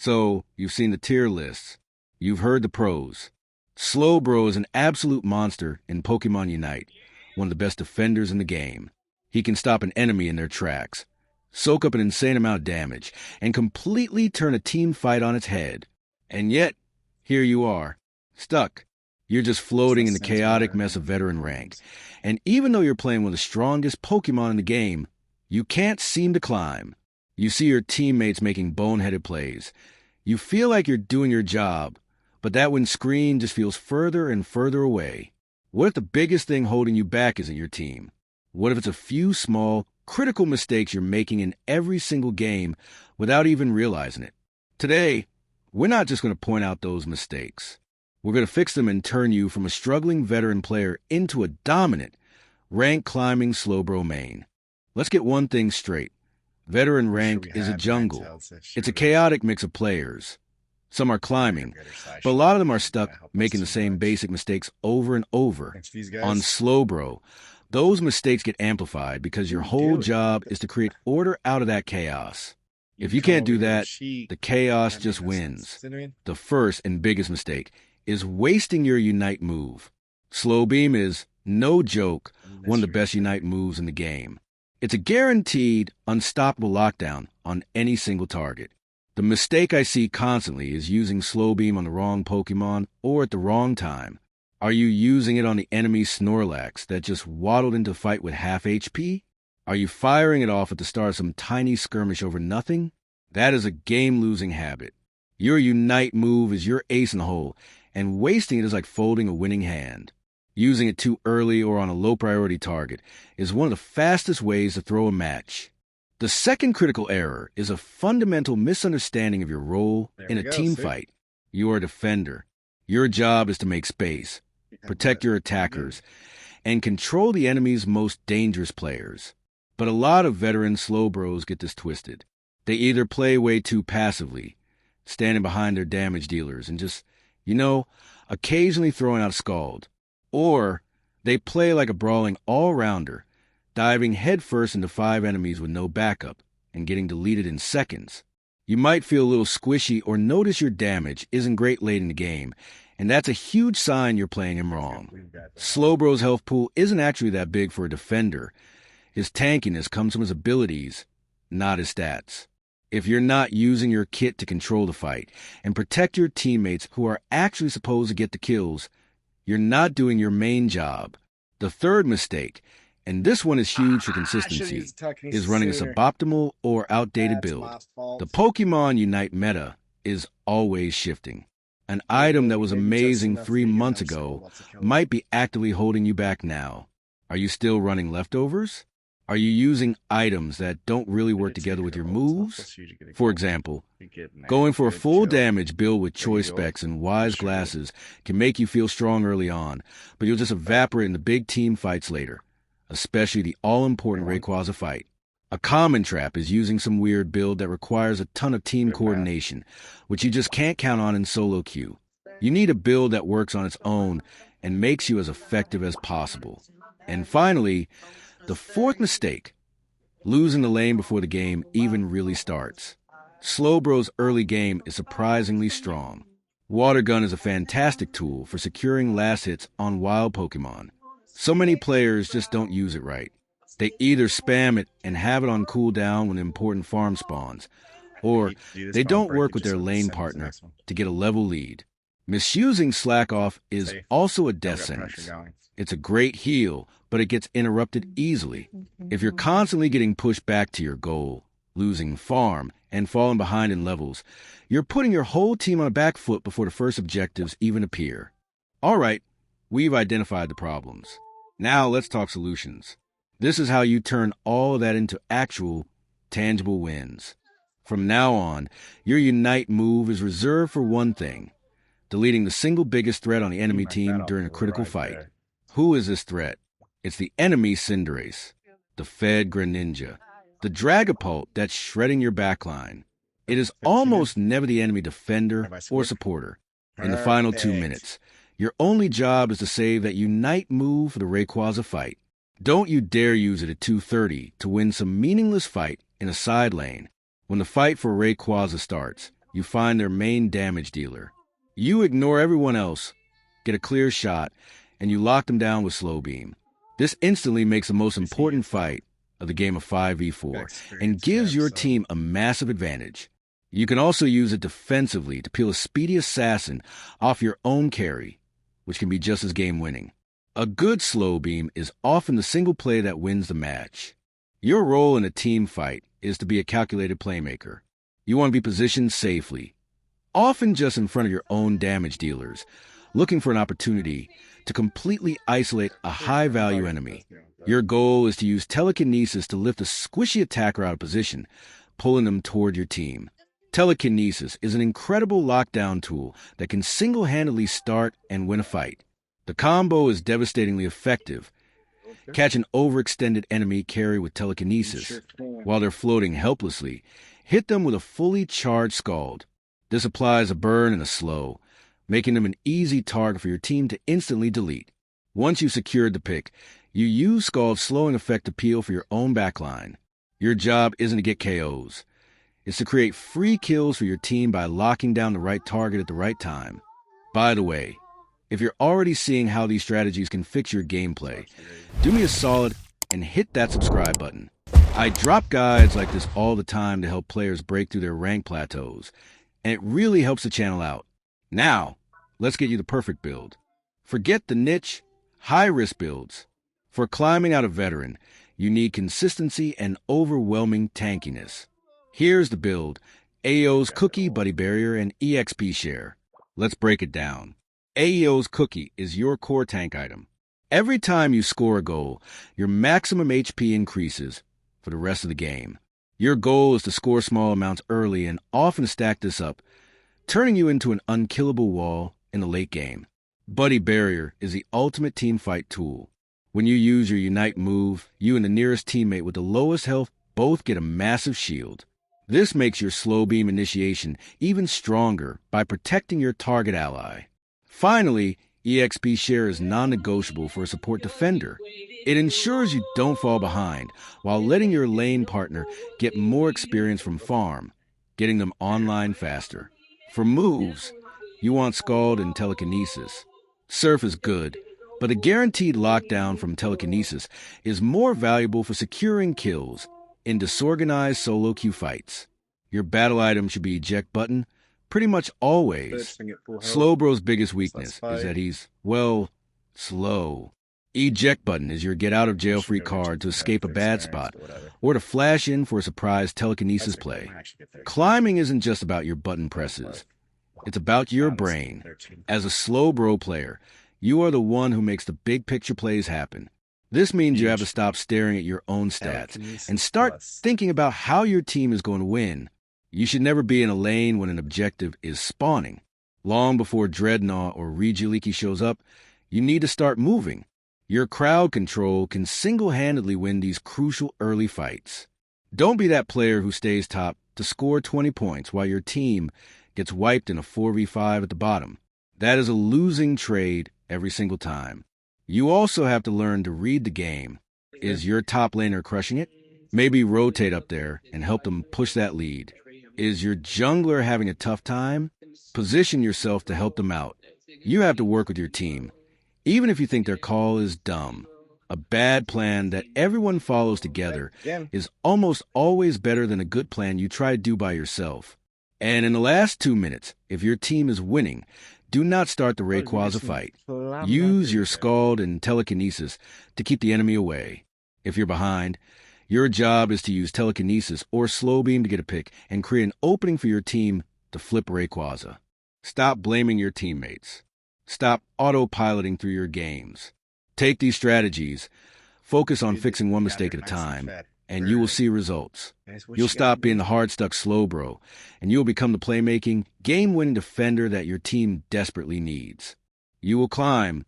So, you've seen the tier lists. You've heard the pros. Slowbro is an absolute monster in Pokemon Unite, one of the best defenders in the game. He can stop an enemy in their tracks, soak up an insane amount of damage, and completely turn a team fight on its head. And yet, here you are, stuck. You're just floating in the chaotic mess of veteran rank. And even though you're playing one of the strongest Pokemon in the game, you can't seem to climb. You see your teammates making boneheaded plays. You feel like you're doing your job, but that win screen just feels further and further away. What if the biggest thing holding you back isn't your team? What if it's a few small, critical mistakes you're making in every single game without even realizing it? Today, we're not just going to point out those mistakes. We're going to fix them and turn you from a struggling veteran player into a dominant, rank-climbing Slowbro main. Let's get one thing straight. Veteran rank is a jungle. It's a chaotic mix of players. Some are climbing, but a lot of them are stuck making the same basic mistakes over and over. On Slowbro, those mistakes get amplified because your whole job is to create order out of that chaos. If you can't do that, the chaos just wins. The first and biggest mistake is wasting your Unite move. Slow Beam is, no joke, one of the best Unite moves in the game. It's a guaranteed, unstoppable lockdown on any single target. The mistake I see constantly is using Slow Beam on the wrong Pokemon or at the wrong time. Are you using it on the enemy Snorlax that just waddled into fight with half HP? Are you firing it off at the start of some tiny skirmish over nothing? That is a game-losing habit. Your Unite move is your ace in the hole, and wasting it is like folding a winning hand. Using it too early or on a low-priority target is one of the fastest ways to throw a match. The second critical error is a fundamental misunderstanding of your role in a team fight. You are a defender. Your job is to make space, protect your attackers, and control the enemy's most dangerous players. But a lot of veteran Slowbros get this twisted. They either play way too passively, standing behind their damage dealers and just, occasionally throwing out a Scald. Or they play like a brawling all-rounder, diving headfirst into 5 enemies with no backup and getting deleted in seconds. You might feel a little squishy or notice your damage isn't great late in the game, and that's a huge sign you're playing him wrong. Slowbro's health pool isn't actually that big for a defender. His tankiness comes from his abilities, not his stats. If you're not using your kit to control the fight and protect your teammates who are actually supposed to get the kills, you're not doing your main job. The third mistake, and this one is huge for consistency, is running a suboptimal or outdated build. The Pokemon Unite meta is always shifting. An item that was amazing 3 months ago might be actively holding you back now. Are you still running leftovers? Are you using items that don't really work together with your moves? For example, going for a full damage build with choice specs and wise glasses can make you feel strong early on, but you'll just evaporate in the big team fights later, especially the all-important Rayquaza fight. A common trap is using some weird build that requires a ton of team coordination, which you just can't count on in solo queue. You need a build that works on its own and makes you as effective as possible. And finally, the fourth mistake, losing the lane before the game even really starts. Slowbro's early game is surprisingly strong. Water Gun is a fantastic tool for securing last hits on wild Pokemon. So many players just don't use it right. They either spam it and have it on cooldown when important farm spawns, or they don't work with their lane partner to get a level lead. Misusing Slack Off is also a death sentence. It's a great heal, but it gets interrupted easily. If you're constantly getting pushed back to your goal, losing farm, and falling behind in levels, you're putting your whole team on a back foot before the first objectives even appear. All right, we've identified the problems. Now let's talk solutions. This is how you turn all of that into actual, tangible wins. From now on, your Unite move is reserved for one thing: deleting the single biggest threat on the enemy team during a critical fight. Who is this threat? It's the enemy Cinderace, the Fed Greninja, the Dragapult that's shredding your backline. It is almost never the enemy defender or supporter. In the final 2 minutes, your only job is to save that Unite move for the Rayquaza fight. Don't you dare use it at 2:30 to win some meaningless fight in a side lane. When the fight for Rayquaza starts, You find their main damage dealer. You ignore everyone else, get a clear shot, and you lock them down with slow beam. This instantly makes the most important fight of the game of 5v4 and gives your team a massive advantage. You can also use it defensively to peel a speedy assassin off your own carry, which can be just as game-winning. A good slow beam is often the single play that wins the match. Your role in a team fight is to be a calculated playmaker. You want to be positioned safely, often just in front of your own damage dealers, looking for an opportunity to completely isolate a high-value enemy. Your goal is to use telekinesis to lift a squishy attacker out of position, pulling them toward your team. Telekinesis is an incredible lockdown tool that can single-handedly start and win a fight. The combo is devastatingly effective. Catch an overextended enemy carry with telekinesis. While they're floating helplessly, hit them with a fully charged scald. This applies a burn and a slow, making them an easy target for your team to instantly delete. Once you've secured the pick, you use Scald's slowing effect to peel for your own backline. Your job isn't to get KOs. It's to create free kills for your team by locking down the right target at the right time. By the way, if you're already seeing how these strategies can fix your gameplay, do me a solid and hit that subscribe button. I drop guides like this all the time to help players break through their rank plateaus, and it really helps the channel out. Now, let's get you the perfect build. Forget the niche, high-risk builds. For climbing out a veteran, you need consistency and overwhelming tankiness. Here's the build: AEO's Cookie, Buddy Barrier, and EXP Share. Let's break it down. AEO's Cookie is your core tank item. Every time you score a goal, your maximum HP increases for the rest of the game. Your goal is to score small amounts early and often stack this up, turning you into an unkillable wall in the late game. Buddy Barrier is the ultimate teamfight tool. When you use your Unite move, you and the nearest teammate with the lowest health both get a massive shield. This makes your slow beam initiation even stronger by protecting your target ally. Finally, EXP Share is non-negotiable for a support defender. It ensures you don't fall behind while letting your lane partner get more experience from farm, getting them online faster. For moves, you want Scald and Telekinesis. Surf is good, but a guaranteed lockdown from Telekinesis is more valuable for securing kills in disorganized solo queue fights. Your battle item should be Eject Button pretty much always. Slowbro's biggest weakness is that he's, well, slow. Eject Button is your get-out-of-jail-free card to escape a bad spot or to flash in for a surprise telekinesis play. Climbing isn't just about your button presses. It's about your brain. As a Slowbro player, you are the one who makes the big-picture plays happen. This means you have to stop staring at your own stats and start thinking about how your team is going to win. You should never be in a lane when an objective is spawning. Long before Dreadnought or Regieleki shows up, you need to start moving. Your crowd control can single-handedly win these crucial early fights. Don't be that player who stays top to score 20 points while your team gets wiped in a 4v5 at the bottom. That is a losing trade every single time. You also have to learn to read the game. Is your top laner crushing it? Maybe rotate up there and help them push that lead. Is your jungler having a tough time? Position yourself to help them out. You have to work with your team, even if you think their call is dumb. A bad plan that everyone follows together is almost always better than a good plan you try to do by yourself. And in the last 2 minutes, if your team is winning, do not start the Rayquaza fight. Use your Scald and Telekinesis to keep the enemy away. If you're behind, your job is to use Telekinesis or Slow Beam to get a pick and create an opening for your team to flip Rayquaza. Stop blaming your teammates. Stop autopiloting through your games. Take these strategies, focus on fixing one mistake at a time, and you will see results. You'll stop being the Hardstuck Slowbro, and you'll become the playmaking, game-winning defender that your team desperately needs. You will climb,